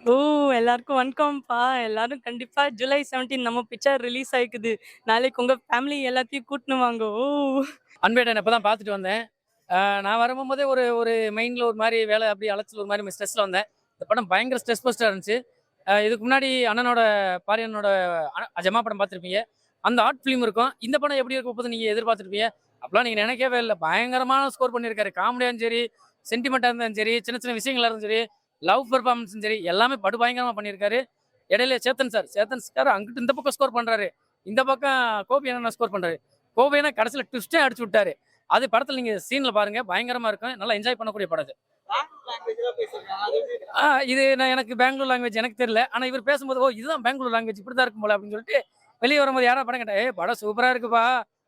ஓ! எல்லாருக்கும் வணக்கம்ப்பா. எல்லாரும் கண்டிப்பா ஜூலை 17 நம்ம பிக்சர் ரிலீஸ் ஆயிக்குது. நாளைக்கு உங்க ஃபேமிலி எல்லாத்தையும் கூட்டுன்னு வாங்க. ஓ! அன்பேட்டன் இப்ப தான் பார்த்துட்டு வந்தேன். நான் வரும்போதே ஒரு ஒரு மைண்ட்ல ஒரு மாரி வேலை அப்படி அலைச்சல் ஒரு மாரி ஸ்ட்ரெஸ்ல வந்தேன். இந்த படம் பயங்கர ஸ்ட்ரெஸ் பஸ்டரா இருந்துச்சு. இதுக்கு முன்னாடி அண்ணனோட பாரியனோட அஜமா படம் பார்த்துருப்பீங்க. அந்த ஆர்ட் ஃபிலிம் இருக்கும். இந்த படம் எப்படி இருக்க போகுதுன்னு நீங்க எதிர்பார்த்துருப்பீங்க. அப்பலாம் நீங்க நினைக்கவே இல்ல. பயங்கரமான ஸ்கோர் பண்ணியிருக்காரு. காமெடியாவும் சரி, சென்டிமென்ட்டா இருந்தாலும் சரி, சின்ன சின்ன விஷயங்களா இருந்தாலும் சரி, லவ் பெர்ஃபார்மன்ஸும் சரி, எல்லாமே படு பயங்கரமா பண்ணியிருக்காரு. இடையில சேத்தன் சார் அங்கிட்டு இந்த பக்கம் ஸ்கோர் பண்றாரு. இந்த பக்கம் கோபி அண்ணா ஸ்கோர் பண்றாரு. கோபி அண்ணா கடைசியில ட்விஸ்டே அடிச்சு விட்டாரு. அது படத்துல நீங்க சீன்ல பாருங்க. பயங்கரமா இருக்கும். நல்லா என்ஜாய் பண்ணக்கூடிய படம் இது. ஆ இது எனக்கு பெங்களூர் லாங்குவேஜ் எனக்கு தெரியல. ஆனா இவர் பேசும்போது, "ஓ! இதுதான் பெங்களூர் லாங்குவேஜ் இப்படிதான் இருக்கும் போல" அப்படின்னு சொல்லிட்டு வெளிய வரும்போது யாராவது படம் கேட்டா, "ஏய் படம் சூப்பரா இருக்குப்பா"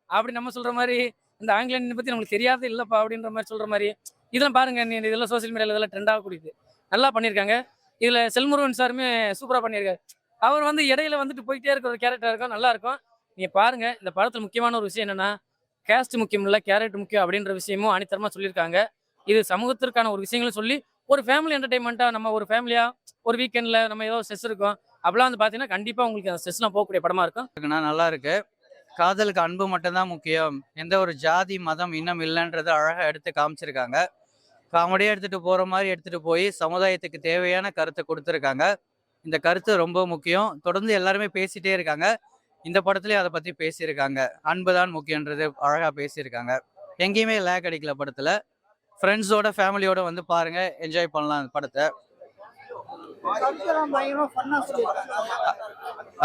அப்படி நம்ம சொல்ற மாரி, இந்த ஆங்கிலேயன் பத்தி நமக்கு தெரியாதது இல்லப்பா அப்படின்ற மாரி சொல்ற மாரி, இதெல்லாம் பாருங்க இதெல்லாம் சோசியல் மீடியால இதெல்லாம் ட்ரெண்ட் ஆகக்கூடியது. நல்லா பண்ணியிருக்காங்க. இதுல செல்முருகன் சாருமே சூப்பரா பண்ணியிருக்காரு. அவர் இடையில போயிட்டே இருக்கிற ஒரு கேரக்டரா இருக்கும். நல்லா இருக்கும். நீங்க பாருங்க. இந்த படத்துல முக்கியமான ஒரு விஷயம் என்னன்னா, கேஸ்ட் முக்கியம் இல்ல, கேரக்டர் முக்கியம் அப்படின்ற விஷயமும் ஆணித்தரமா சொல்லியிருக்காங்க. இது சமூகத்திற்கான ஒரு விஷயங்களும் சொல்லி, ஒரு ஃபேமிலி என்டர்டெயின்மெண்ட்டா நம்ம ஒரு ஃபேமிலியா ஒரு வீக்கெண்ட்ல நம்ம ஏதோ ஸ்ட்ரெஸ் இருக்கும். அப்பலாம் பார்த்தீங்கன்னா, கண்டிப்பா உங்களுக்கு அந்த ஸ்ட்ரெஸ்லாம் போகக்கூடிய படமா இருக்கும். இருக்குண்ணா நல்லா இருக்கு. காதலுக்கு அன்பு மட்டும் தான் முக்கியம். எந்த ஒரு ஜாதி, மதம், இனம் இல்லன்றத அழகா எடுத்து காமிச்சிருக்காங்க. காமெடியா எடுத்துட்டு போற மாரி எடுத்துட்டு போய் சமுதாயத்துக்கு தேவையான கருத்த குடுத்துருக்காங்க. இந்த கருத்து ரொம்ப முக்கியம். தொடர்ந்து எல்லாருமே பேசிட்டே இருக்காங்க. இந்த படத்துலயும் அத பத்தி பேசியிருக்காங்க. அன்பு தான் முக்கியன்றது அழகா பேசியிருக்காங்க. எங்கேயுமே லேக் அடிக்கல படத்துல. ஃப்ரெண்ட்ஸோட, ஃபேமிலியோட வந்து பாருங்க. என்ஜாய் பண்ணலாம் இந்த படத்த.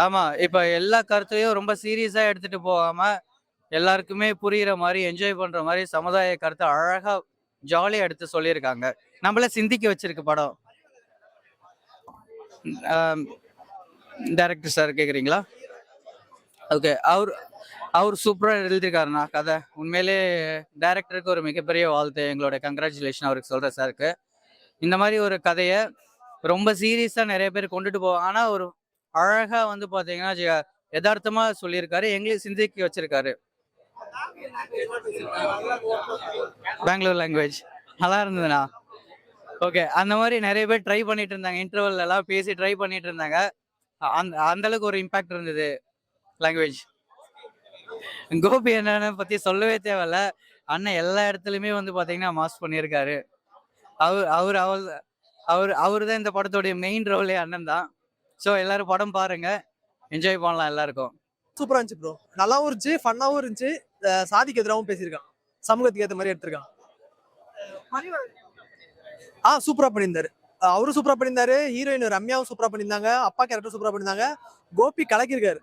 ஆமா. இப்ப எல்லா கருத்தையும் ரொம்ப சீரியஸா எடுத்துட்டு போகாம, எல்லாருக்குமே புரியிற மாரி, என்ஜாய் பண்ற மாரி சமுதாய கருத்த அழகா, ஜாலியா எடுத்து சொல்லியிருக்காங்க. நம்மள சிந்திக்க வச்சிருக்கு படம். அ டைரக்டர் சார் கேட்குறீங்களா? ஓகே. அவரு சூப்பரா எழுதியிருக்காருண்ணா கதை. உண்மையிலேயே டைரக்டருக்கு ஒரு மிகப்பெரிய வாழ்த்து. எங்களோட கங்ராச்சுலேஷன் அவருக்கு சொல்றேன் சாருக்கு. இந்த மாரி ஒரு கதைய ரொம்ப சீரியஸா நெறைய பேர் கொண்டுட்டு போவாங்க. ஆனா, ஒரு அழகா பார்த்தீங்கன்னா, எதார்த்தமா சொல்லியிருக்காரு. எங்களையும் சிந்திக்க வச்சிருக்காரு. பெங்களூர் லாங்குவேஜ் நல்லா இருந்ததுண்ணா. ஓகே. அந்த மாரி நெறைய பேர் ட்ரை பண்ணிட்டு இருந்தாங்க. இன்டர்வல்லாம் பேசி ட்ரை பண்ணிட்டு இருந்தாங்க. அந்த அளவுக்கு ஒரு இம்பாக்ட் இருந்தது லாங்குவேஜ். கோபி அண்ணன பத்தி சொல்லவே தேவையில்ல. அண்ணன் எல்லா இடத்துலயுமே பார்த்தீங்கன்னா, மாஸ் பண்ணியிருக்காரு. அவரு அவரு அவள் அவரு தான் இந்த படத்தோடைய மெயின் ரோலே அண்ணன் தான். ஸோ எல்லாரும் படம் பாருங்க. என்ஜாய் பண்ணலாம் எல்லாருக்கும். சூப்பரா இருந்துச்சு ப்ரோ. நல்லாவும் இருந்துச்சு, ஃபன்னாவும் இருந்துச்சு. சாதிக்கு எதிராவும் பேசியிருக்கான். சமூகத்துக்கு ஏத்த மாரி எடுத்திருக்கான். சூப்பரா பண்ணியிருந்தாரு. அவரும் சூப்பரா பண்ணியிருந்தாரு. ஹீரோயின் ரம்யாவும் சூப்பரா பண்ணியிருந்தாங்க. அப்பா கேரக்டர் சூப்பரா பண்ணியிருந்தாங்க. கோபி கலக்கியிருக்காரு.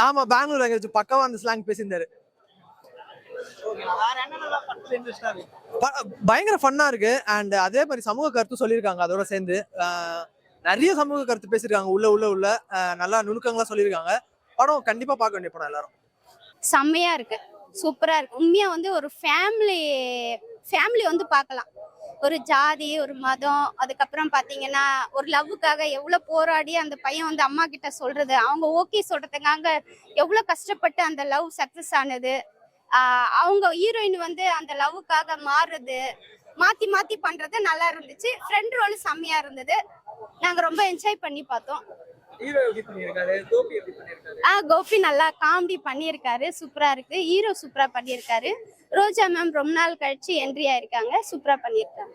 ஆமா, பெங்களூர் லாங்குவேஜ் பக்காவா அந்த ஸ்லாங் பேசியிருந்தாரு. பயங்கர ஃபன்னா இருக்கு. அண்ட் அதே மாதிரி சமூக கருத்து சொல்லியிருக்காங்க. அதோட சேர்ந்து நிறைய சமூக கருத்து பேசியிருக்காங்க. உள்ள நல்லா நுணுக்கங்களா சொல்லியிருக்காங்க. படம் கண்டிப்பா பார்க்க வேண்டிய படம் எல்லாரும். செம்மையா இருக்கு, சூப்பரா இருக்கு. உண்மையா ஒரு ஃபேமிலி ஃபேமிலி பார்க்கலாம். ஒரு ஜாதி, ஒரு மதம், அதுக்கப்புறம் பாத்தீங்கன்னா ஒரு லவ்வுக்காக எவ்வளவு போராடி அந்த பையன் அம்மா கிட்ட சொல்றது, அவங்க ஓகே சொல்றதுக்காக எவ்வளவு கஷ்டப்பட்டு அந்த லவ் சக்சஸ் ஆனது. அவங்க ஹீரோயின் அந்த லவ்வுக்காக மாறுறது, மாத்தி மாத்தி பண்றது நல்லா இருந்துச்சு. ஃப்ரெண்ட் ரோல் செம்மையா இருந்தது. நாங்க ரொம்ப என்ஜாய் பண்ணி பார்த்தோம். கோபி நல்லா காமெடி பண்ணியிருக்காரு, சூப்பரா இருக்கு. ஹீரோ சூப்பரா பண்ணியிருக்காரு. ரோஜா மேம் ரொம்ப நாள் கழிச்சு என்ட்ரி ஆயிருக்காங்க, சூப்பரா பண்ணியிருக்காங்க.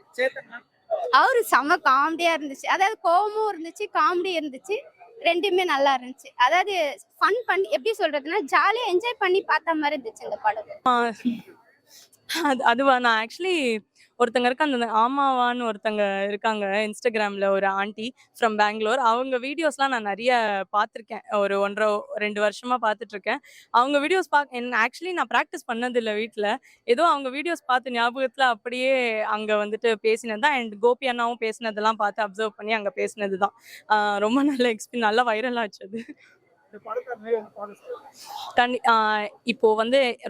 அவரு செம காமெடியா இருந்துச்சு. அதாவது கோவமும் இருந்துச்சு, காமெடி இருந்துச்சு, ரெண்டுமே நல்லா இருந்துச்சு. அதாவது ஃபன் பண்ணி எப்படி சொல்றதுன்னா ஜாலியா என்ஜாய் பண்ணி பார்த்த மாதிரி இருந்துச்சு இந்த படம். அதுவா நான் ஆக்சுவலி ஒருத்தங்க இருக்காங்க, அந்த ஆமாவான்னு ஒருத்தங்க இருக்காங்க இன்ஸ்டாகிராம்ல, ஒரு ஆண்டி ஃப்ரம் பெங்களூர். அவங்க வீடியோஸ்லாம் நான் நிறைய பார்த்துருக்கேன். ஒரு 1.5 2 வருஷமா பார்த்துட்டு இருக்கேன். அவங்க வீடியோஸ் ஆக்சுவலி நான் ப்ராக்டிஸ் பண்ணது இல்லை வீட்டில். ஏதோ அவங்க வீடியோஸ் பார்த்து ஞாபகத்தில் அப்படியே அங்கே பேசினது தான். அண்ட் கோபி அண்ணாவும் பேசினதெல்லாம் பார்த்து அப்சர்வ் பண்ணி அங்கே பேசினது தான். ரொம்ப நல்ல நல்லா வைரல் ஆச்சு அது. இப்போ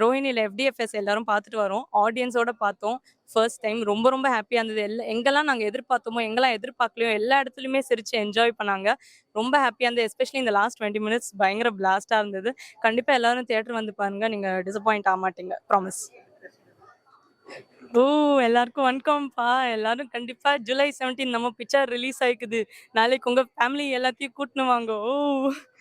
ரோஹிணியில FDFS எல்லாரும் பார்த்துட்டு வரோம். ஆடியன்ஸோட பார்த்தோம். ஃபர்ஸ்ட் டைம் ரொம்ப ரொம்ப ஹாப்பியா இருந்தது. எங்கெல்லாம் நாங்க எதிர்பார்த்தோமோ, எங்கெல்லாம் எதிர்பார்க்கலையோ எல்லா இடத்துலயுமே சிரிச்சு என்ஜாய் பண்ணாங்க. ரொம்ப ஹாப்பியா இருந்தது. எஸ்பெஷலி இந்த லாஸ்ட் 20 மினிட்ஸ் பயங்கர பிளாஸ்டா இருந்தது. கண்டிப்பா எல்லாரும் தியேட்டர் வந்து பாருங்க. நீங்க டிசப்பாயிண்ட் ஆக மாட்டீங்க. ப்ராமிஸ். ஓ! எல்லாருக்கும் வணக்கம்ப்பா. எல்லாரும் கண்டிப்பா ஜூலை 17 நம்ம பிக்சர் ரிலீஸ் ஆயிக்குது. நாளைக்கு உங்க ஃபேமிலி எல்லாத்தையும் கூட்டுன்னு வாங்க. ஓ!